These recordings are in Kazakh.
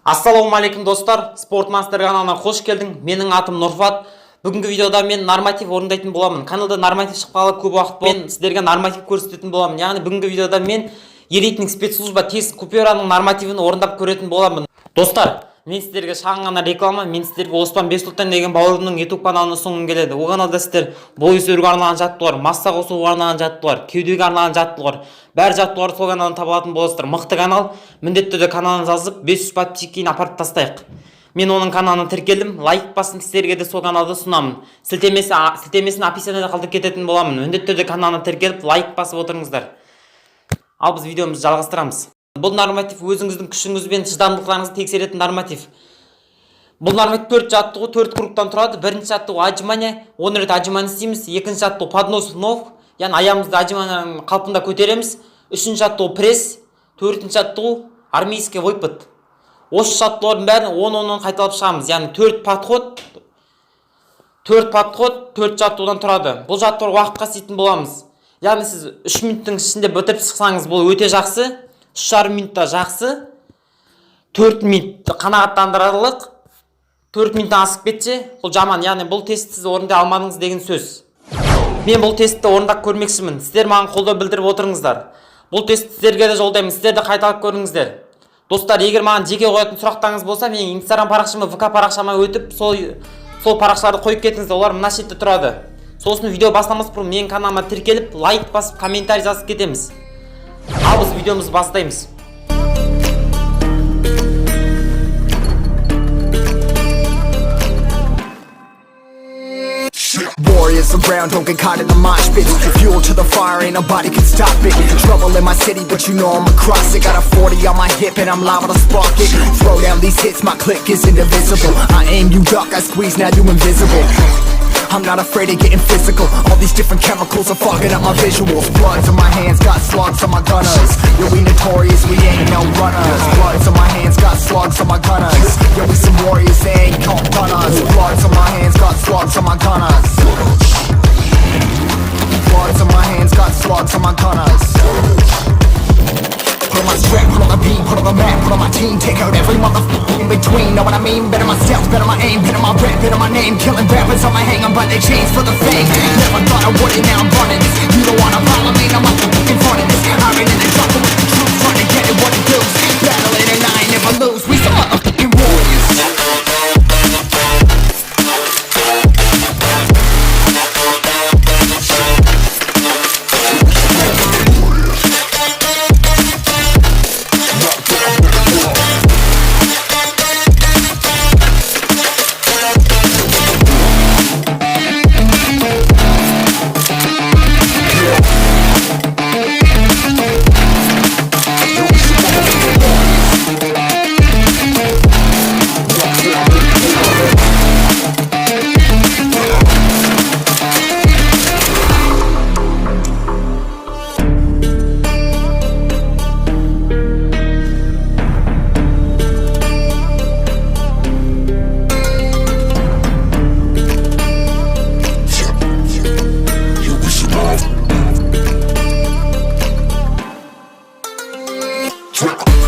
Ассалаумағалейкум достар, Спортмастер каналына қош келдің. Менің атым Нұрфат. Бүгінгі видеода мен норматив орындайтын боламын. Каналда норматив шыққалы көп уақыт болды. Мен сіздерге норматив көрсететін боламын. Яғни бүгінгі видеода мен элитный спецслужба тест купюраның нормативін орындап көретін боламын. Достар, мен сіздерге шағын ғана реклама. Мен сіздерге Оспан Бесұлтан деген бауырымның YouTube каналын ұсынғым келеді. Ол каналда сіздер бой өсіруге арналған жаттығулар, масса қосуға арналған жаттығулар, кеудеге арналған жаттығулар, бәр жаттығулар сол каналдан таба алатын боласыздар. Мықты канал. Міндетті түрде каналын жазып 500 подписчик кейін апарып тастайық. Мен оның каналына тіркелдім. Лайк басын, сіздерге де сол каналды ұсынамын. Сілтемесін описаниеде қалдырып кететін боламын. Міндетті түрде каналына тіркеліп лайк басып отырыңыздар. Ал біз видеомызды жалғастырамыз. Бұл норматив өзіңіздің күшіңіз бен шыдамдылықтарыңызды тексеретін норматив. Бұл норматив 4 жаттығу 4 кругтан тұрады. Бірінші жаттығу отжимание, 10 рет отжимание істейміз. Екінші жаттығу поднос ног, яғни аяғымызды отжимание қалпында көтереміз. Үшінші жаттығу пресс, төртінші жаттығу армейский выпад. Осы жаттығулардың бәрін 10-10 қайталап шығамыз. Яғни 4 подход 4 жаттығудан тұрады. Бұл жаттығу уақытқа істейтін боламыз. Яғни сіз 3 минуттың ішінде бітіріп шықсаңыз бұл өте жақсы. 3,5 минутта жақсы. 4 минут қанағаттандырарлық. 4 минуттан асып кетсе, бұл жаман. Яғни бұл тестті сіз орындай алмадыңыз деген сөз. Мен бұл тестті орындап көрмекшімін. Сіздер маған қолдау білдіріп отырыңыздар. Бұл тестті сіздерге де жолдаймын. Сіздер де қайталап көріңіздер. Достар, егер маған жеке қоятын сұрақтарыңыз болса, менің Instagram парақшама, ВК парақшама өтіп, сол парақшаларды қойып кетіңіздер. Олар мына шетте тұрады. Сосын видео бастамас бұрын менің каналыма тіркеліп, лайк басып, комментарий жазып кетеміз. Ал біз видеомызды бастаймыз. Warriors around, don't get caught in the mosh pit. Fuel to the fire, ain't nobody can stop it. Trouble in my city, but you know I'm across it. Got a 40 on my hip and I'm liable to spark it. Throw down these hits, my click is indivisible. I aim, you duck, I squeeze, now you invisible. I'm not afraid of getting physical. All these different chemicals are fogging up my visuals. Bloods on my hands, got slugs on my gunners. Yo, we notorious, we ain't no runners. Bloods on my hands, got slugs on my gunners. Yo, we some warriors, they ain't called gunners. Bloods on my hands, got slugs on my gunners. Bloods on my hands, got slugs on my gunners. Put on my strap, put on the beam, put on the map, put on my team. Take out every motherfucker in between. Know what I mean? Better my stealth, better my aim, better my rap, better my name. Killing rappers on my hang, I'm by their chains for the fame. Never thought I would it, now I'm running this. You don't wanna follow me, now I'm in front of this. I ran in the trouble with the truth, trying to get it what it does. Battling and I ain't never lose. We some motherfucking warriors.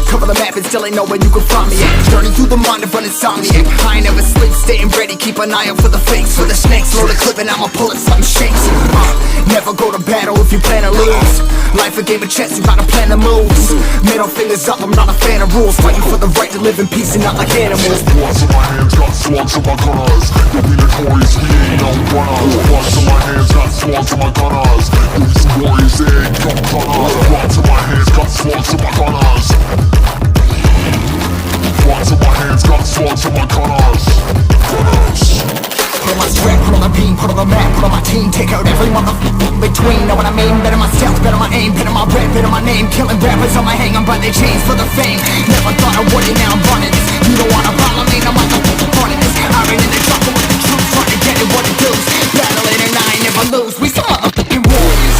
Cover the map and still ain't know where you can find me at. Journey through the mind of an insomniac. I ain't never sleep, staying ready, keep an eye out for the fakes. For the snakes, load a clip and I'ma pull it, something shakes. Never go to battle if you plan to lose. Life a game of chess, you gotta plan the moves. Middle fingers up, I'm not a fan of rules. Fighting for the right to live in peace and not like animals. Bloods in my hands, got slugs on my gunners. Yo, we notorious, we ain't no runners. Bloods in my hands, got slugs on my gunners. Yo, we some warriors, they ain't no gunners. Bloods in my hands, got slugs on my gunners. Bloods in my hands, got slugs on my gunners. Put on my strap, put on the beam, put on the map, put on my team. Take out every motherfucker in between. Know what I mean? Better my stealth, better my aim, better my rap, better my name. Killing rappers on my hang, I'm by their chains for the fame. Never thought I would it, now I'm running this. You don't wanna follow me, now I'm the front of this. I ran in the trouble with the truth, trying to get it what it does. Battling and I ain't never lose. We some motherfucking warriors.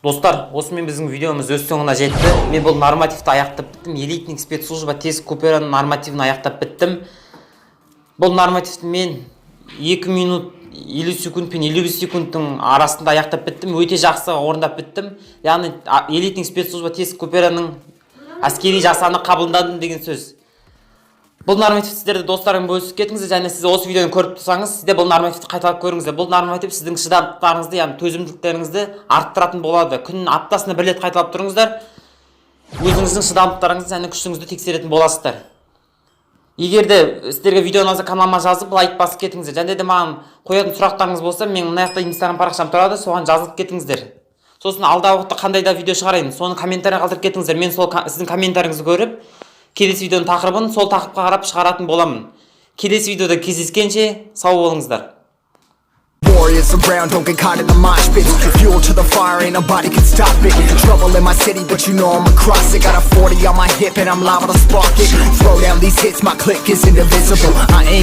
Достар, осымен біздің видеомыз өз соңына жетті. Мен бұл нормативті аяқтап біттім. Элитный спецслужба тест купюраның нормативін аяқтап біттім. Бұл нормативті мен 2 минут 50 секунд пен 55 секундтың арасында аяқтап біттім. Өте жақсы орындап біттім. Яғни элитный спецслужба тесік операның әскери жасаны қабылдадым деген сөз. Бұл нормативті сіздерді достарым бөлісіп кетіңіздер, және сіз осы видеоны көріп тұрсаңыз, сізде бұл нормативті қайталап көріңіздер. Бұл норматив сіздің шыдамдылықтарыңызды, яғни төзімділіктеріңізді арттыратын болады. Күннің аптасына бір рет қайталап тұрыңыздар. Өзіңіздің шыдамдылықтарыңызды және күшіңізді тексеретін боласыздар. Егер де сіздерге видео ұнаса, каналыма жазып, лайк басып кетіңіздер. Және де маған қоятын сұрақтарыңыз болса, мен мына жақта Instagram парақшам тұрады, соған жазылып кетіңіздер. Сосын алдағы уақытта қандай да видео шығарайын, соны комментарий қалдырып кетіңіздер. Мен сол сіздің комментарийіңізді көріп, келесі видеоның тақырыбын сол тақырыпқа қарап шығаратын боламын. Келесі видеода кездескенше сау болыңыздар. Warriors around, don't get caught in the mosh pit. Fuel to the fire, ain't nobody can stop it. Trouble in my city, but you know I'm across it. Got a 40 on my hip and I'm liable to spark it. Throw down these hits, my click is indivisible. I aim